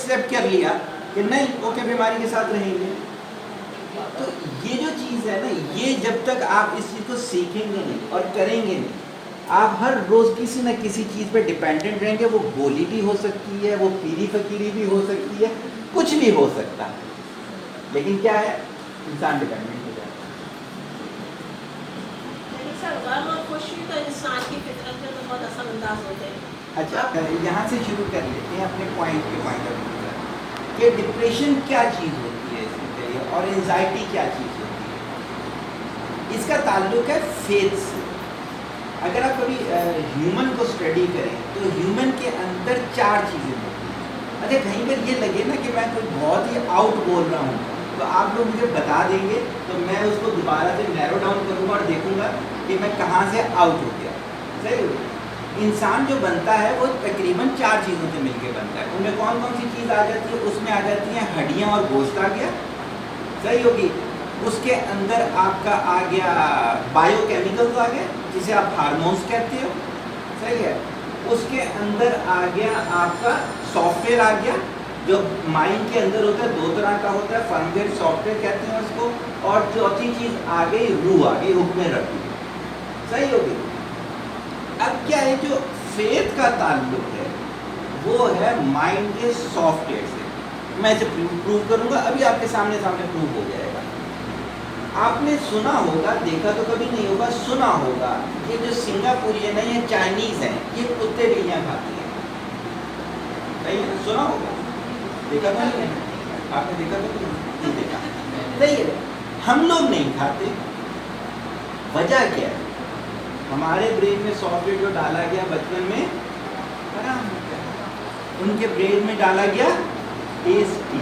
Accept کر لیا کہ نہیں اوکے بیماری کے ساتھ رہیں گے. تو یہ جو چیز ہے نا، یہ جب تک آپ اس چیز کو سیکھیں گے نہیں اور کریں گے نہیں، آپ ہر روز کسی نہ کسی چیز پہ ڈیپینڈنٹ رہیں گے. وہ گولی بھی ہو سکتی ہے، وہ پیری فقیری بھی ہو سکتی ہے، کچھ بھی ہو سکتا ہے، لیکن کیا ہے انسان ڈیپینڈنٹ ہو جاتا ہے. سر غم اور خوشی تو انسان کی فطرت میں تو بہت اثر انداز ہوتے ہیں. اچھا یہاں سے شروع کر لیتے ہیں اپنے پوائنٹ آف ویو کہ ڈپریشن کیا چیز ہوتی ہے اس کے اور انزائٹی کیا چیز ہوتی ہے. اس کا تعلق ہے فیتھ سے. اگر آپ کبھی ہیومن کو اسٹڈی کریں تو ہیومن کے اندر 4 چیزیں ہوتی ہیں. اچھا کہیں پر یہ لگے نا کہ میں کوئی بہت ہی آؤٹ بول رہا ہوں تو آپ لوگ مجھے بتا دیں گے تو میں اس کو دوبارہ سے نیرو ڈاؤن کروں گا اور دیکھوں گا کہ میں کہاں سے آؤٹ ہو گیا. صحیح ہو گیا. انسان جو بنتا ہے وہ تقریباً 4 چیزوں سے مل کے بنتا ہے. ان میں کون کون سی چیز آ جاتی ہے؟ اس میں آ جاتی ہیں ہڈیاں اور گوشت آ گیا. صحیح ہوگی. اس کے اندر آپ کا آ گیا بایو کیمیکلز آ گئے جسے آپ ہارمونس کہتے ہو. صحیح ہے. اس کے اندر آ گیا آپ کا سافٹ ویئر آ گیا جو مائنڈ کے اندر ہوتا ہے. 2 طرح کا ہوتا ہے، فرم ویئر سافٹ ویئر کہتے ہیں اس کو. اور چوتھی چیز آ گئی روح آ گئی، حکم ربی. صحیح ہوگی. اب کیا ہے جو فیتھ کا تعلق ہے وہ ہے مائنڈ کے سافٹ ویئر سے. میں اسے پروو کروں گا ابھی آپ کے سامنے پروو ہو جائے گا. آپ نے سنا ہوگا، دیکھا تو کبھی نہیں ہوگا، سنا ہوگا یہ جو سنگاپورین ہیں یا چائنیز ہیں یہ کتے بلیاں کھاتی ہیں. صحیح ہے، سنا ہوگا، دیکھا تو نہیں ہے. آپ نے دیکھا تو نہیں دیکھا. صحیح ہے. ہم لوگ نہیں کھاتے. وجہ کیا ہے؟ ہمارے برین میں سافٹ ویئر جو ڈالا گیا بچپن میں حرام ہوتا ہے. ان کے برین میں ڈالا گیا ٹیسٹی،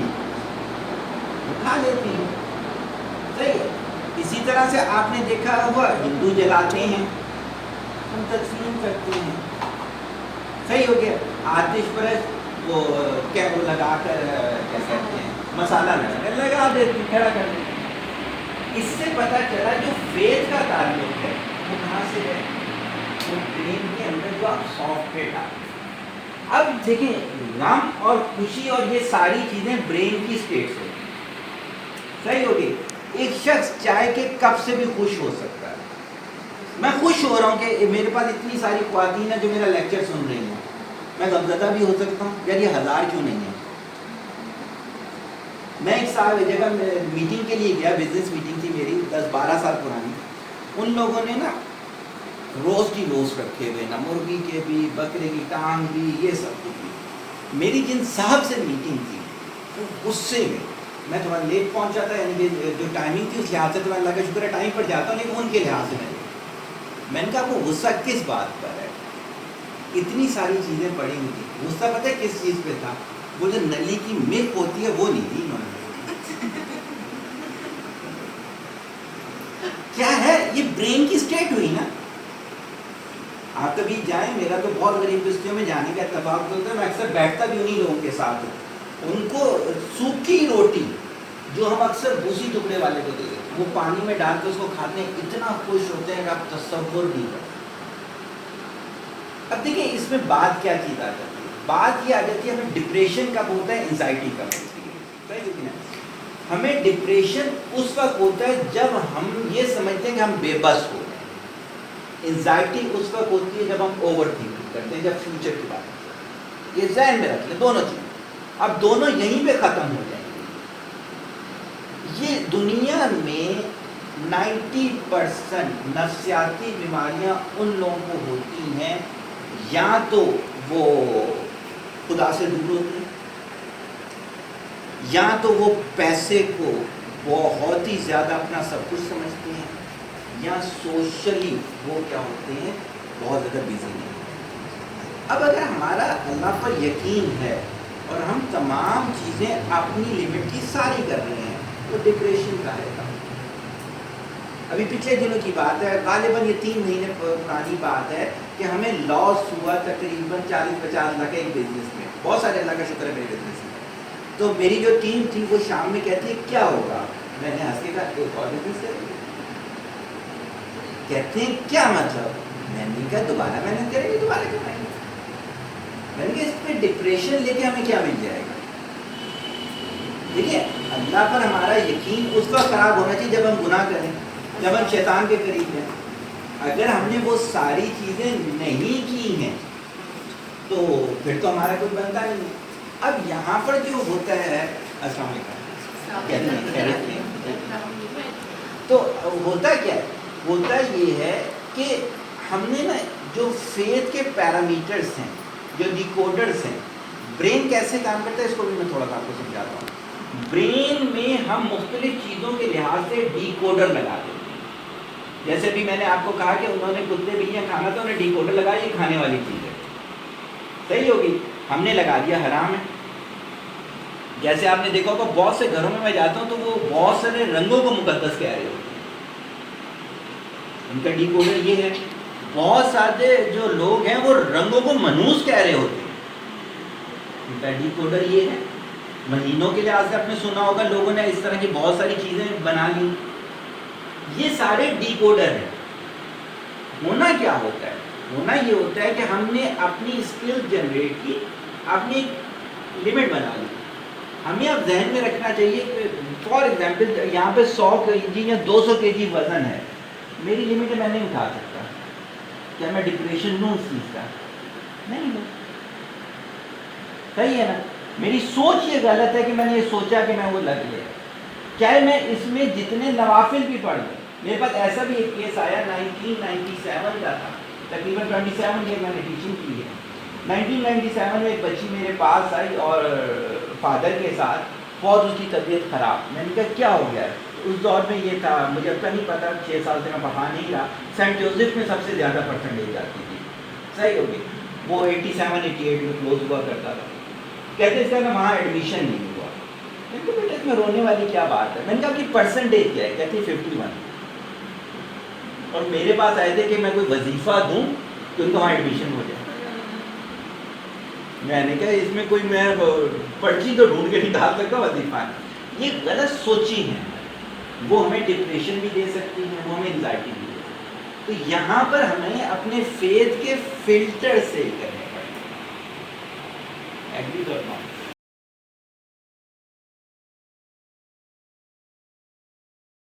کھا لیتی ہیں. صحیح ہے. اسی طرح سے آپ نے دیکھا ہوگا ہندو جلاتے ہیں، ہم تقسیم کرتے ہیں. صحیح ہو گیا. آتش پرست وہ کیا وہ لگا کر کیا کہتے ہیں مسالہ لگا دیتے کھڑا کر دیتے. اس سے پتہ چلا جو فیتھ کا تعلق ہے وہ کہاں سے ہے؟ وہ برین کے اندر جو آپ سافٹ ویئر ڈالتے ہیں. اب دیکھیں غم اور خوشی اور یہ ساری چیزیں برین کی اسٹیٹس ہوتی ہیں. صحیح ہوگی. ایک شخص چائے کے کپ سے بھی خوش ہو سکتا ہے. میں خوش ہو رہا ہوں کہ میرے پاس اتنی ساری خواتین ہیں جو میرا لیکچر سن رہی ہیں. میں غمزدہ بھی ہو سکتا ہوں، یار یہ 1000 کیوں نہیں ہے. میں ایک سال جگہ میٹنگ کے لیے گیا، بزنس میٹنگ تھی میری 10-12 سال پرانی. ان لوگوں نے نا روسٹ ہی روسٹ رکھے ہوئے، نا مرغی کے بھی، بکرے کی ٹانگ بھی، یہ سب کچھ بھی. میری جن صاحب سے میٹنگ تھی وہ غصے میں تھوڑا لیٹ پہنچا تھا، یعنی کہ جو ٹائمنگ تھی اس لحاظ سے تو میں اللہ کا شکر ہے ٹائم پر جاتا ہوں، لیکن ان کے لحاظ سے میں نے کہا وہ غصہ کس بات پر ہے؟ اتنی ساری چیزیں پڑی ہوئی تھی. غصہ پتہ ہے کس چیز پہ تھا؟ وہ جو نلی کی مک ہوتی ہے وہ نہیں تھی انہوں نے. کیا ہے یہ برین کی اسٹیٹ ہوئی نا. آپ کبھی جائیں، میرا تو بہت غریب بستیوں میں جانے کا اتفاق ہوتا ہے، میں اکثر بیٹھتا بھی انہیں لوگوں کے ساتھ ہوں. ان کو سوکھی روٹی جو ہم اکثر بھوسی ٹکڑے والے کو دیتے ہیں وہ پانی میں ڈال کے اس کو کھاتے ہیں، اتنا خوش ہوتے ہیں کہ آپ تصور نہیں کرتے. اب دیکھیں اس میں بات کیا چیز آ جاتی ہے؟ بات یہ آ جاتی ہے ہمیں ڈپریشن کب ہوتا ہے، انزائٹی کب ہوتی ہے. ہمیں ڈپریشن اس وقت ہوتا ہے جب ہم یہ سمجھتے ہیں کہ ہم بے بس ہو رہے ہیں. انزائٹی اس وقت ہوتی ہے جب ہم اوور تھنکنگ کرتے ہیں، جب فیوچر کی بات کرتے ہیں. یہ ذہن میں رکھ لیں دونوں چیزیں. اب دونوں یہیں پہ ختم ہو جائیں گے. یہ دنیا میں 90% نفسیاتی بیماریاں ان لوگوں کو ہوتی ہیں یا تو وہ خدا سے دور ہوتے ہیں، یا تو وہ پیسے کو بہت ہی زیادہ اپنا سب کچھ سمجھتے ہیں، یا سوشلی وہ کیا ہوتے ہیں بہت زیادہ بیزی ہیں. اب اگر ہمارا اللہ پر یقین ہے اور ہم تمام چیزیں اپنی لمٹ کی ساری کر رہے ہیں تو ڈپریشن کا ہے. ابھی پچھلے دنوں کی بات ہے، غالباً یہ 3 مہینے پرانی بات ہے کہ ہمیں لاس ہوا تقریباً 40-50 لاکھ ایک بزنس میں. بہت سارے اللہ کا شکر ہے میرے بزنس میں. تو میری جو ٹیم تھی وہ شام میں کہتی ہے کیا ہوگا؟ میں نے ہنس کے کہا ایک اور بزنس ہے. کہتے ہیں کیا مطلب؟ میں نے کہا دوبارہ محنت کریں گے، دوبارہ کریں گے. میں نے کہا اس پہ ڈپریشن لے کے ہمیں کیا مل جائے گا؟ دیکھیے اللہ پر ہمارا یقین اس وقت خراب ہونا چاہیے جب ہم گناہ کریں، جب ہم شیطان کے قریب ہیں. اگر ہم نے وہ ساری چیزیں نہیں کی ہیں تو پھر تو ہمارا کوئی بنتا نہیں. اب یہاں پر جو ہوتا ہے، السلام علیکم، تو ہوتا کیا ہے؟ ہوتا یہ ہے کہ ہم نے نا جو فیتھ کے پیرامیٹرز ہیں، جو ڈیکوڈرز ہیں، برین کیسے کام کرتا ہے اس کو بھی میں تھوڑا سا آپ کو سمجھاتا ہوں. برین میں ہم مختلف چیزوں کے لحاظ سے ڈیکوڈر لگا دیتے ہیں. جیسے بھی میں نے آپ کو کہا کہ انہوں نے کتے بلیاں کھانا تھا، انہیں ڈیکوڈر لگایا یہ کھانے والی چیز ہے، صحیح ہوگی. ہم نے لگا دیا حرام ہے. جیسے آپ نے دیکھا ہوگا بہت سے گھروں میں جاتا ہوں تو وہ بہت سارے رنگوں کو مقدس کہہ رہے ہوتے ہیں، ان کا ڈیکوڈر یہ ہے. بہت سارے جو لوگ ہیں وہ رنگوں کو منحوس کہہ رہے ہوتے ہیں، ان کا ڈیکوڈر یہ ہے. مہینوں کے لحاظ سے آپ نے سنا ہوگا لوگوں نے اس طرح کی بہت ساری چیزیں بنا لی، یہ سارے ڈیکوڈر ہیں. ہونا کیا ہوتا ہے؟ ہونا یہ ہوتا ہے کہ ہم نے اپنی اسکل جنریٹ کی، اپنی لمٹ بنا لی. ہمیں اب ذہن میں رکھنا چاہیے کہ فار ایگزامپل یہاں پہ 100 kg یا 200 kg وزن ہے، میری لمٹ ہے میں نہیں اٹھا سکتا. کیا میں ڈپریشن لوں اس چیز کا؟ نہیں لوں. صحیح ہے نا؟ میری سوچ یہ غلط ہے کہ میں نے یہ سوچا کہ میں وہ لگ لیا. چاہے میں اس میں جتنے نوافل بھی پڑھ لوں. میرے پاس ایسا بھی ایک کیس آیا 1997 کا تھا، تقریباً 27 ایئر میں نے ٹیچنگ کی ہے. 1997 میں ایک بچی میرے پاس آئی اور فادر کے ساتھ، بہت اس کی طبیعت خراب. میں نے کہا کیا ہو گیا؟ اس دور میں یہ تھا، مجھے اب کا نہیں پتا، 6 سال سے میں پڑھا نہیں رہا. سینٹ جوزف میں سب سے زیادہ پرسنٹیج آتی تھی، صحیح ہوگی. وہ 87-88 میں کلوز ہوا کرتا تھا. کہتے اس کا میں وہاں ایڈمیشن نہیں ہوا. میں نے کہا بیٹا اس میں رونے والی کیا بات ہے؟ میں نے کہا کہ پرسنٹیج کیا ہے؟ کہتی 51. اور میرے پاس آئے تھے کہ میں کوئی وظیفہ دوں کہ ان کا وہاں ایڈمیشن ہو جائے. میں نے کہا اس میں کوئی میں پرچی تو ڈھونڈ کے نہیں ڈال سکتا وظیفہ. یہ غلط سوچی ہیں، وہ ہمیں ڈپریشن بھی دے سکتی ہیں، وہ ہمیں انزائٹی بھی دے سکتی ہیں. تو یہاں پر ہمیں اپنے فیتھ کے فلٹر سے کریں.